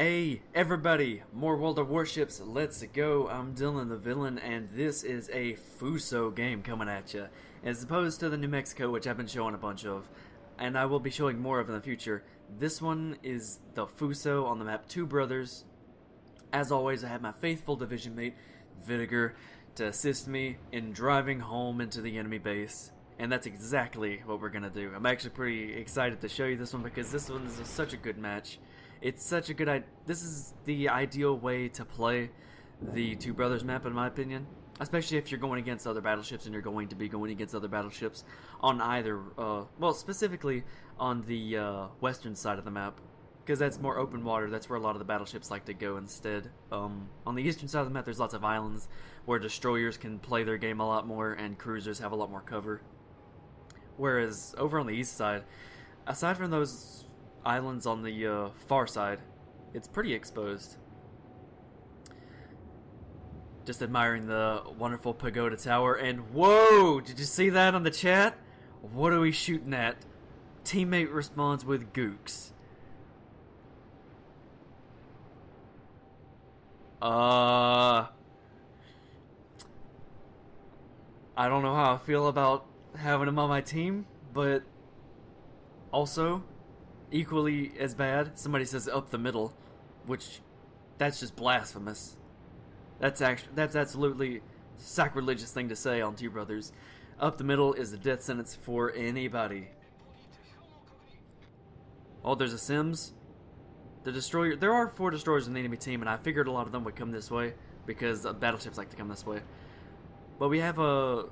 Hey everybody, more World of Warships, let's go. I'm DylanTheVillyn and this is a Fuso game coming at you. As opposed to the New Mexico, which I've been showing a bunch of, and I will be showing more of in the future. This one is the Fuso on the map Two Brothers. As always, I have my faithful division mate, Vinegar, to assist me in driving home into the enemy base. And that's exactly what we're gonna do. I'm actually pretty excited to show you this one because this one is such a good match. It's such a good this is the ideal way to play the Two Brothers map, in my opinion. Especially if you're going against other battleships, and you're going to be going against other battleships on either, well, specifically on the western side of the map, because that's more open water. That's where a lot of the battleships like to go instead. On the eastern side of the map, there's lots of islands where destroyers can play their game a lot more, and cruisers have a lot more cover. Whereas over on the east side, aside from those islands on the far side, it's pretty exposed. Just admiring the wonderful pagoda tower, and whoa! Did you see that on the chat? What are we shooting at? Teammate responds with gooks. I don't know how I feel about having him on my team, but also equally as bad, somebody says up the middle, which that's just blasphemous. That's absolutely sacrilegious thing to say on Two Brothers. Up the middle is a death sentence for anybody. Oh, there's a Sims. The destroyer. There are 4 destroyers in the enemy team, and I figured a lot of them would come this way because battleships like to come this way. But we have a.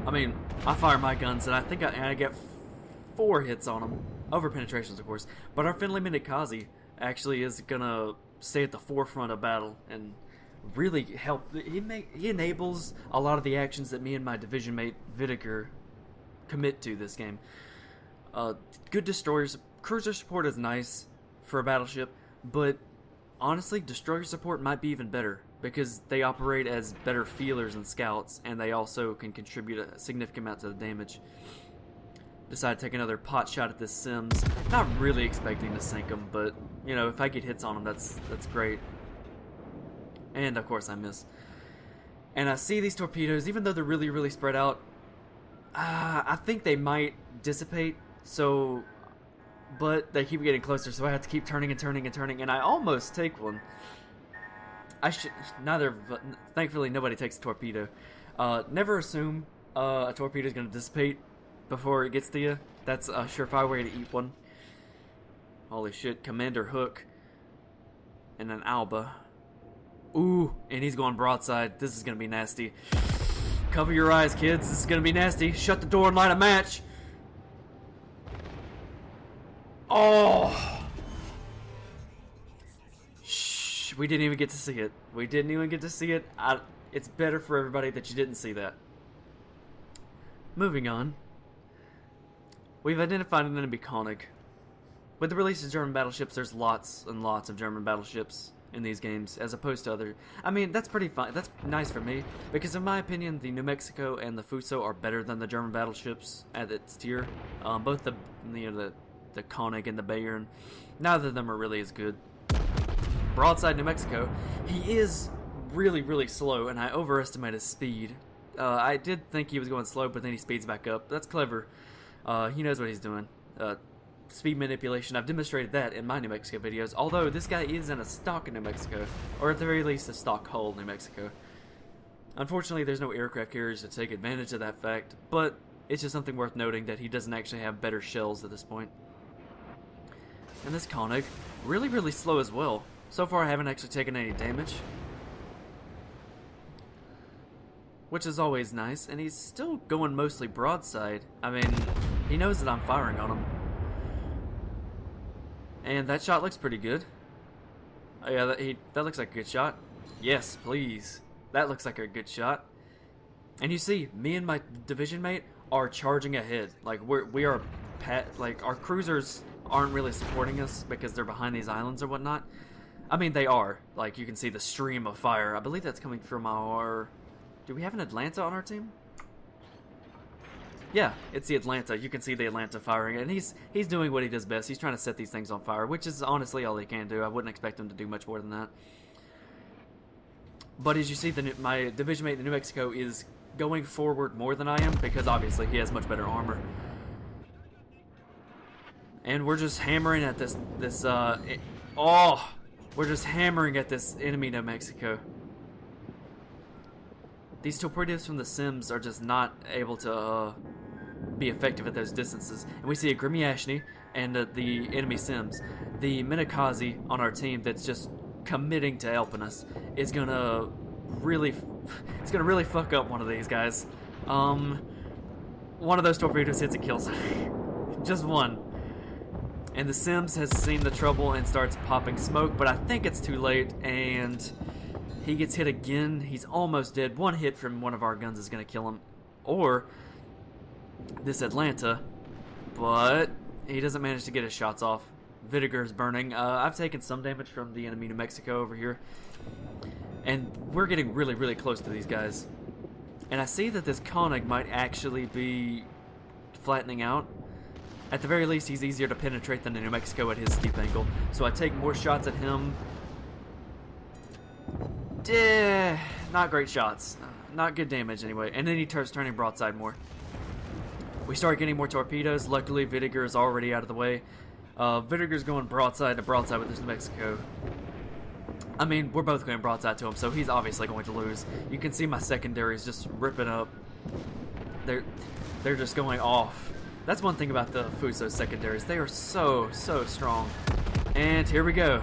I mean, I fire my guns, and I think I get 4 hits on them. Over penetrations, of course. But our friendly Minikaze actually is gonna stay at the forefront of battle and really help. He enables a lot of the actions that me and my division mate Vinegar commit to this game. Good destroyers. Cruiser support is nice for a battleship, but honestly, destroyer support might be even better because they operate as better feelers and scouts, and they also can contribute a significant amount to the damage. Decide to take another pot shot at this Sims. Not really expecting to sink him, but you know, if I get hits on him, that's great. And of course I miss. And I see these torpedoes, even though they're really spread out. I think they might dissipate. So, but they keep getting closer, so I have to keep turning and turning and turning, and I almost take one. I should thankfully nobody takes a torpedo. Never assume a torpedo is going to dissipate before it gets to you. That's a surefire way to eat one. Holy shit, Commander Hook and an Alba. Ooh, and he's going broadside. This is going to be nasty. Cover your eyes, kids. This is going to be nasty. Shut the door and light a match. Oh! Shh, we didn't even get to see it. We didn't even get to see it. It's better for everybody that you didn't see that. Moving on. We've identified an enemy Koenig. With the release of German battleships, there's lots and lots of German battleships in these games, as opposed to other. I mean, that's pretty fine. That's nice for me, because in my opinion, the New Mexico and the Fuso are better than the German battleships at its tier. Both the Koenig and the Bayern, neither of them are really as good. Broadside New Mexico, he is really slow, and I overestimate his speed. I did think he was going slow, but then he speeds back up. That's clever. He knows what he's doing. Speed manipulation. I've demonstrated that in my New Mexico videos, although this guy is in a stock in New Mexico, or at the very least a stock hull New Mexico. Unfortunately, there's no aircraft carriers to take advantage of that fact, but it's just something worth noting that he doesn't actually have better shells at this point. And this Koenig, really slow as well. So far I haven't actually taken any damage, which is always nice, and he's still going mostly broadside. I mean, he knows that I'm firing on him. And that shot looks pretty good. Oh yeah, that looks like a good shot. Yes, please. That looks like a good shot. And you see, me and my division mate are charging ahead. Like we are like our cruisers aren't really supporting us because they're behind these islands or whatnot. I mean, they are. Like, you can see the stream of fire. I believe that's coming from our. Do we have an Atlanta on our team? Yeah, it's the Atlanta. You can see the Atlanta firing, and he's doing what he does best. He's trying to set these things on fire, which is honestly all he can do. I wouldn't expect him to do much more than that. But as you see, my division mate in New Mexico is going forward more than I am, because obviously he has much better armor. And we're just hammering at we're just hammering at this enemy New Mexico. These torpedoes from the Sims are just not able to be effective at those distances. And we see a Grimmy Ashney and the enemy Sims. The Minakaze on our team that's just committing to helping us is gonna really fuck up one of these guys. One of those torpedoes hits and kills him. Just one. And the Sims has seen the trouble and starts popping smoke, but I think it's too late, and he gets hit again. He's almost dead. One hit from one of our guns is going to kill him. Or this Atlanta, but he doesn't manage to get his shots off. Vinegar is burning. I've taken some damage from the enemy New Mexico over here, and we're getting really, really close to these guys. And I see that this Koenig might actually be flattening out. At the very least, he's easier to penetrate than the New Mexico at his steep angle. So I take more shots at him. Not great shots. Not good damage anyway. And then he starts turning broadside more. We start getting more torpedoes. Luckily, Vinegar is already out of the way. Vinegar's going broadside to broadside with this New Mexico. I mean, we're both going broadside to him, so he's obviously going to lose. You can see my secondaries just ripping up. They're just going off. That's one thing about the Fuso secondaries. They are so strong. And here we go.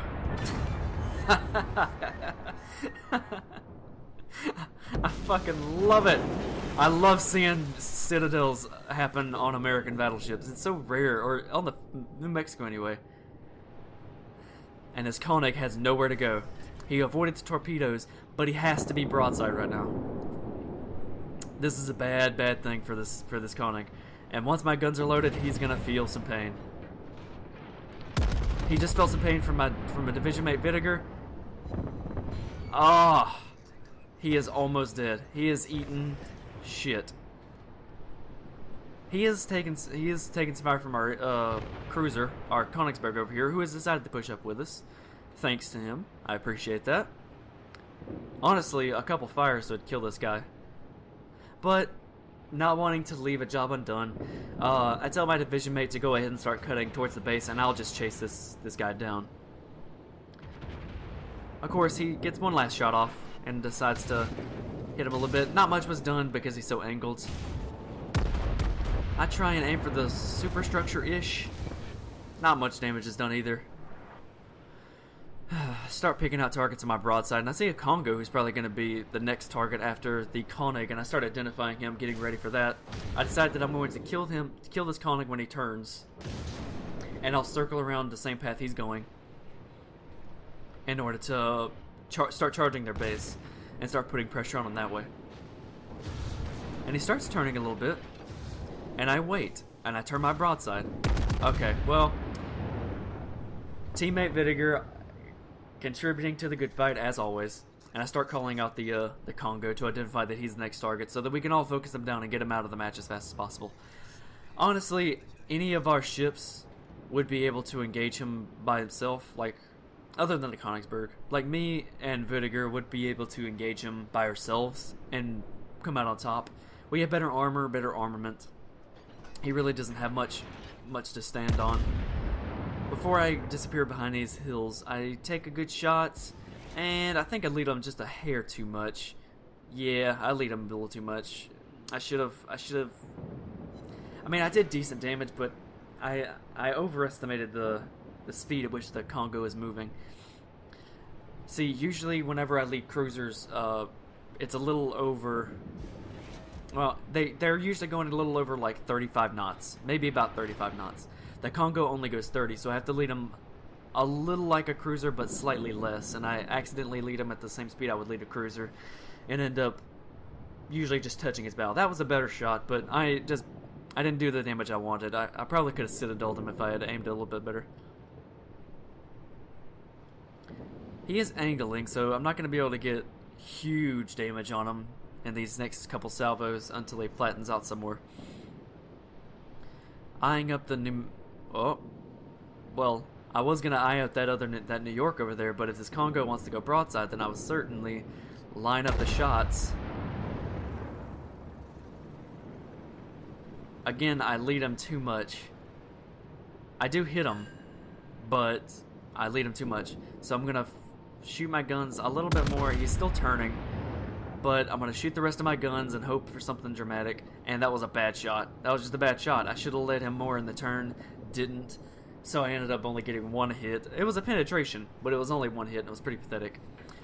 I fucking love it. I love seeing citadels happen on American battleships. It's so rare, or on the New Mexico anyway. And this Koenig has nowhere to go. He avoided the torpedoes, but he has to be broadside right now. This is a bad thing for this Koenig. And once my guns are loaded, he's gonna feel some pain. He just felt some pain from a division mate Vinegar. He is almost dead. He is eating shit. He is taking some fire from our cruiser, our Königsberg over here, who has decided to push up with us. Thanks to him, I appreciate that. Honestly, a couple fires would kill this guy, but not wanting to leave a job undone, I tell my division mate to go ahead and start cutting towards the base, and I'll just chase this guy down. Of course, he gets one last shot off and decides to hit him a little bit. Not much was done because he's so angled. I try and aim for the superstructure-ish. Not much damage is done either. Start picking out targets on my broadside, and I see a Congo who's probably going to be the next target after the Koenig, and I start identifying him, getting ready for that. I decide that I'm going to kill this Koenig when he turns, and I'll circle around the same path he's going in order to start charging their base and start putting pressure on them that way. And he starts turning a little bit, and I wait, and I turn my broadside. Okay, well, teammate Vinegar contributing to the good fight as always, and I start calling out the Congo to identify that he's the next target so that we can all focus him down and get him out of the match as fast as possible. Honestly, any of our ships would be able to engage him by himself, like, other than the Königsberg. Like, me and Vinegar would be able to engage him by ourselves and come out on top. We have better armor, better armament. He really doesn't have much to stand on. Before I disappear behind these hills, I take a good shot, and I think I lead him just a hair too much. Yeah, I lead him a little too much. I should have. I mean, I did decent damage, but I overestimated the speed at which the Congo is moving. See, usually whenever I lead cruisers, it's a little over. Well, they're usually going a little over like 35 knots, maybe about 35 knots. The Congo only goes 30, so I have to lead him a little like a cruiser, but slightly less. And I accidentally lead him at the same speed I would lead a cruiser, and end up usually just touching his bow. That was a better shot, but I didn't do the damage I wanted. I probably could have citadeled him if I had aimed a little bit better. He is angling, so I'm not going to be able to get huge damage on him in these next couple salvos until he flattens out some more. eyeing up the new... Oh, well, I was going to eye out that New York over there, but if this Congo wants to go broadside, then I will certainly line up the shots. Again, I lead him too much. I do hit him, but I lead him too much. So I'm going to shoot my guns a little bit more. He's still turning, but I'm going to shoot the rest of my guns and hope for something dramatic. And that was a bad shot. That was just a bad shot. I should have led him more in the turn. Didn't. So I ended up only getting one hit. It was a penetration, but it was only one hit, and it was pretty pathetic.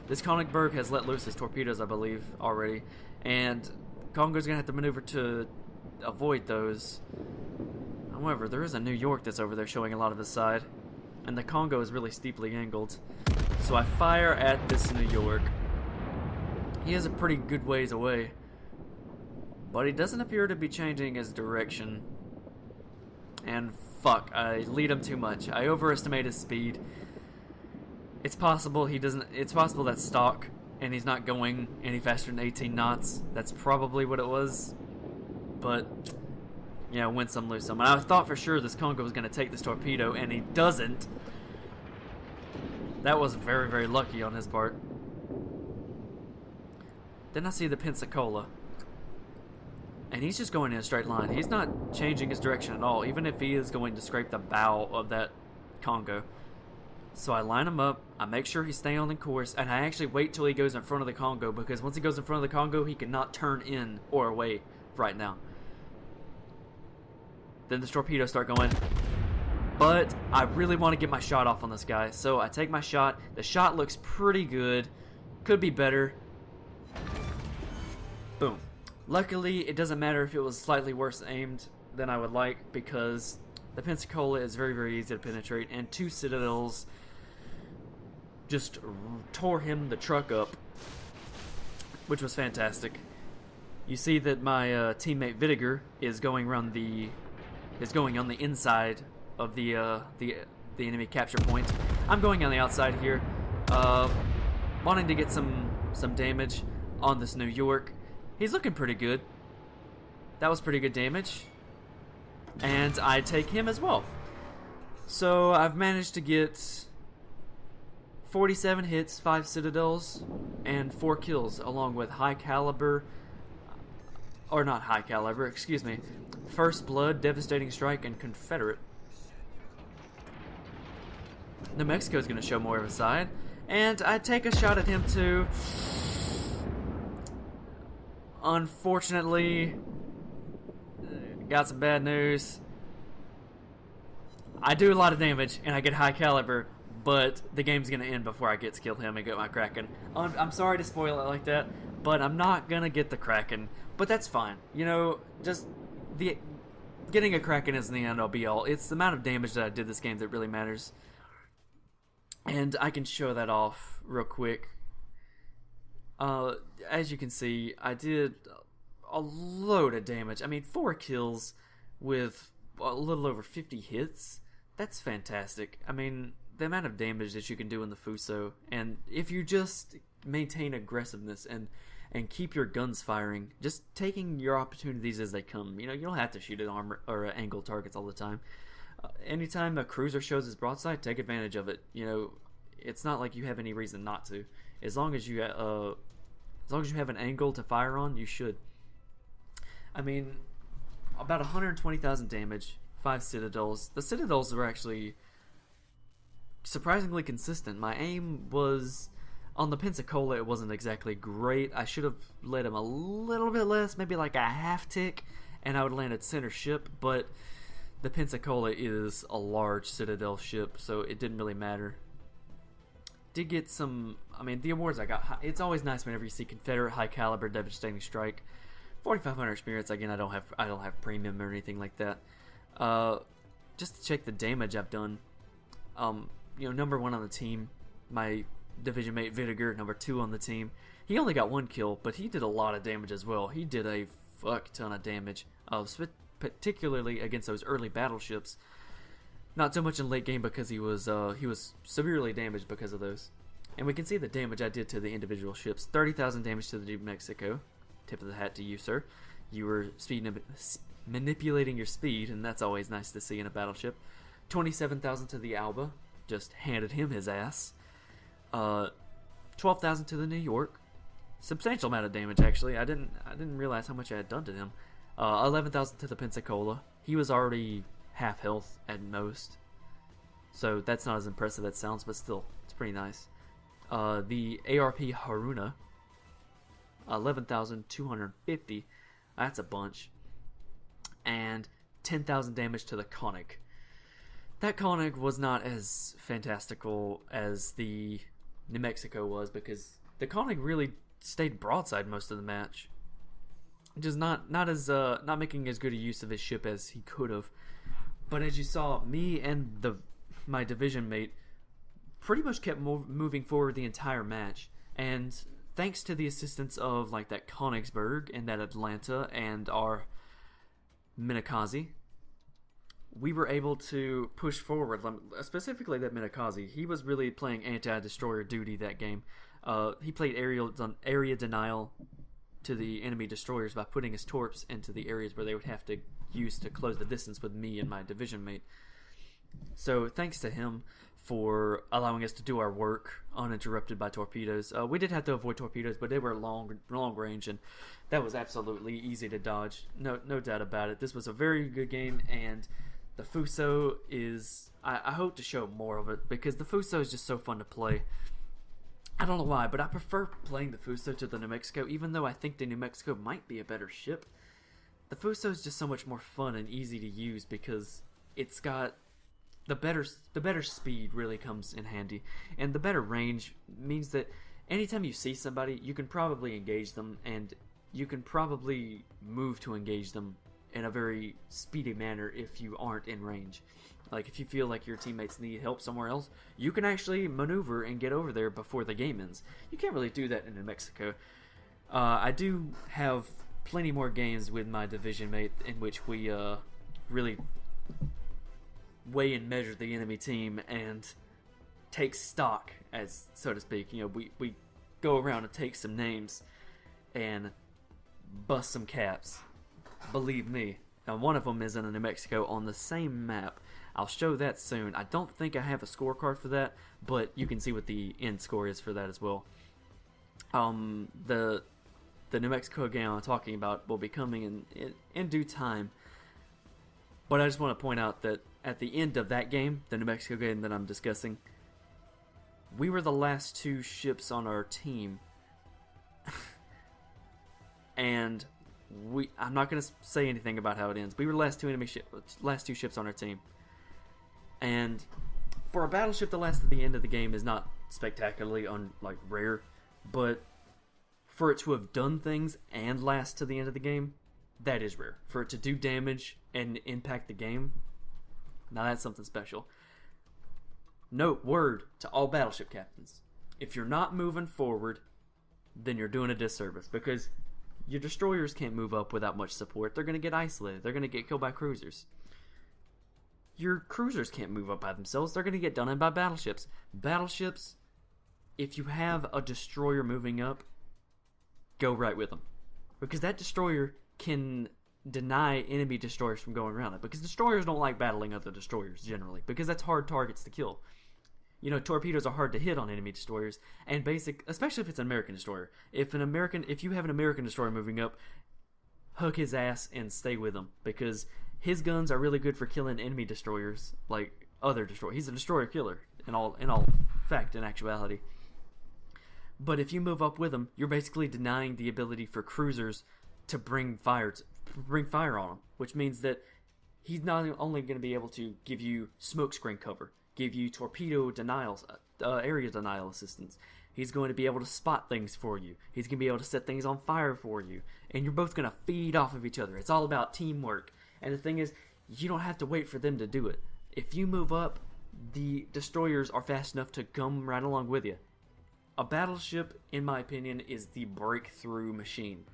This Konigsberg has let loose his torpedoes, I believe, already. And Congo's going to have to maneuver to avoid those. However, there is a New York that's over there showing a lot of his side. And the Congo is really steeply angled. So I fire at this New York. He is a pretty good ways away. But he doesn't appear to be changing his direction. And fuck, I lead him too much. I overestimate his speed. It's possible he doesn't... It's possible that's stock, and he's not going any faster than 18 knots. That's probably what it was. But, yeah, win some, lose some. And I thought for sure this Congo was going to take this torpedo, and he doesn't. That was very, very lucky on his part. Then I see the Pensacola. And he's just going in a straight line. He's not changing his direction at all, even if he is going to scrape the bow of that Congo. So I line him up, I make sure he's staying on the course, and I actually wait till he goes in front of the Congo, because once he goes in front of the Congo, he cannot turn in or away right now. Then the torpedoes start going. But I really want to get my shot off on this guy, so I take my shot. The shot looks pretty good. Could be better. Boom. Luckily, it doesn't matter if it was slightly worse aimed than I would like, because the Pensacola is very, very easy to penetrate, and two Citadels just tore him the truck up, which was fantastic. You see that my teammate Vidiger is going on the inside of the enemy capture point. I'm going on the outside here, wanting to get some damage on this New York. He's looking pretty good. That was pretty good damage. And I take him as well. So I've managed to get 47 hits, 5 Citadels, and 4 kills, along with high caliber, or not high caliber, excuse me, First Blood, Devastating Strike, and Confederate. New Mexico's going to show more of his side, and I take a shot at him too. Unfortunately, got some bad news. I do a lot of damage and I get high caliber, but the game's gonna end before I get to kill him and get my Kraken. I'm sorry to spoil it like that, but I'm not gonna get the Kraken. But that's fine. You know, just getting a Kraken isn't the end all be all. It's the amount of damage that I did this game that really matters. And I can show that off real quick. As you can see, I did a load of damage. I mean, 4 kills with a little over 50 hits. That's fantastic. I mean, the amount of damage that you can do in the Fuso, and if you just maintain aggressiveness and keep your guns firing, just taking your opportunities as they come. You know, you don't have to shoot at armor or angle targets all the time. Anytime a cruiser shows his broadside, take advantage of it. You know, it's not like you have any reason not to. As long as you have an angle to fire on, you should. I mean, about 120,000 damage, 5 Citadels. The Citadels were actually surprisingly consistent. My aim was on the Pensacola. It wasn't exactly great. I should have let him a little bit less, maybe like a half tick, and I would land at center ship. But the Pensacola is a large Citadel ship, so it didn't really matter. Did get some, I mean, the awards I got, it's always nice whenever you see Confederate, high caliber, devastating strike, 4,500 experience. Again, I don't have premium or anything like that. Just to check the damage I've done. You know, number 1 on the team, my division mate Vidiger, number 2 on the team. He only got 1 kill, but he did a lot of damage as well. He did a fuck ton of damage, particularly against those early battleships. Not so much in late game, because he was severely damaged because of those. And we can see the damage I did to the individual ships. 30,000 damage to the New Mexico. Tip of the hat to you, sir. You were speeding manipulating your speed, and that's always nice to see in a battleship. 27,000 to the Alba, just handed him his ass. 12,000 to the New York, substantial amount of damage actually. I didn't realize how much I had done to him. 11,000 to the Pensacola. He was already half health at most, so that's not as impressive as it sounds, but still, it's pretty nice. The ARP Haruna, 11,250. That's a bunch. And 10,000 damage to the Koenig. That Koenig was not as fantastical as the New Mexico was, because the Koenig really stayed broadside most of the match. Just not making as good a use of his ship as he could have. But as you saw, me and my division mate pretty much kept moving forward the entire match, and thanks to the assistance of like that Königsberg and that Atlanta and our Minakaze, we were able to push forward. Specifically that Minakaze, he was really playing anti-destroyer duty that game. He played area denial to the enemy destroyers by putting his torps into the areas where they would have to use to close the distance with me and my division mate. So thanks to him for allowing us to do our work uninterrupted by torpedoes. We did have to avoid torpedoes, but they were long range, and that was absolutely easy to dodge. No doubt about it. This was a very good game, and the Fuso is... I hope to show more of it, because the Fuso is just so fun to play. I don't know why, but I prefer playing the Fuso to the New Mexico, even though I think the New Mexico might be a better ship. The Fuso is just so much more fun and easy to use, because it's got... The better speed really comes in handy, and the better range means that anytime you see somebody, you can probably engage them, and you can probably move to engage them in a very speedy manner if you aren't in range. Like, if you feel like your teammates need help somewhere else, you can actually maneuver and get over there before the game ends. You can't really do that in New Mexico. I do have plenty more games with my division mate in which we really weigh and measure the enemy team and take stock, as so to speak. You know, we go around and take some names and bust some caps. Believe me. Now, one of them is in New Mexico on the same map. I'll show that soon. I don't think I have a scorecard for that, but you can see what the end score is for that as well. The New Mexico game I'm talking about will be coming in due time. But I just want to point out that at the end of that game, the New Mexico game that I'm discussing, we were the last two ships on our team. And I'm not going to say anything about how it ends. We were the last two ships on our team. And for a battleship that lasts to the end of the game is not spectacularly rare, but for it to have done things and last to the end of the game, that is rare. For it to do damage and impact the game, now that's something special. Note, word to all battleship captains: if you're not moving forward, then you're doing a disservice, because your destroyers can't move up without much support. They're going to get isolated. They're going to get killed by cruisers. Your cruisers can't move up by themselves. They're going to get done in by battleships. Battleships, if you have a destroyer moving up, go right with them, because that destroyer can deny enemy destroyers from going around it, because destroyers don't like battling other destroyers generally, because that's hard targets to kill. You know, torpedoes are hard to hit on enemy destroyers, and especially if it's an American destroyer. If you have an American destroyer moving up, hook his ass and stay with him, because his guns are really good for killing enemy destroyers like other destroyers. He's a destroyer killer in all fact and actuality. But if you move up with him, you're basically denying the ability for cruisers to bring fire on him, which means that he's not only going to be able to give you smokescreen cover, give you torpedo denials, area denial assistance. He's going to be able to spot things for you. He's going to be able to set things on fire for you, and you're both going to feed off of each other. It's all about teamwork. And the thing is, you don't have to wait for them to do it. If you move up, the destroyers are fast enough to come right along with you. A battleship, in my opinion, is the breakthrough machine.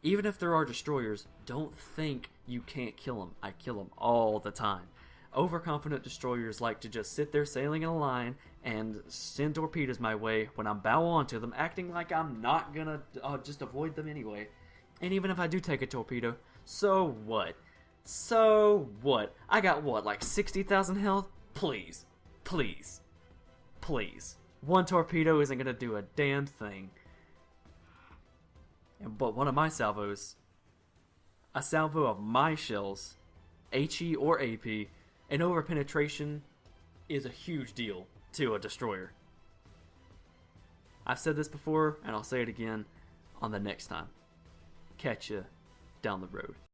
Even if there are destroyers, don't think you can't kill them. I kill them all the time. Overconfident destroyers like to just sit there sailing in a line and send torpedoes my way when I bow onto them, acting like I'm not gonna just avoid them anyway. And even if I do take a torpedo, so what? So what? I got what, like 60,000 health? Please. Please. Please. One torpedo isn't gonna do a damn thing. But one of my salvos, a salvo of my shells, HE or AP, and over penetration is a huge deal to a destroyer. I've said this before, and I'll say it again on the next time. Catch ya down the road.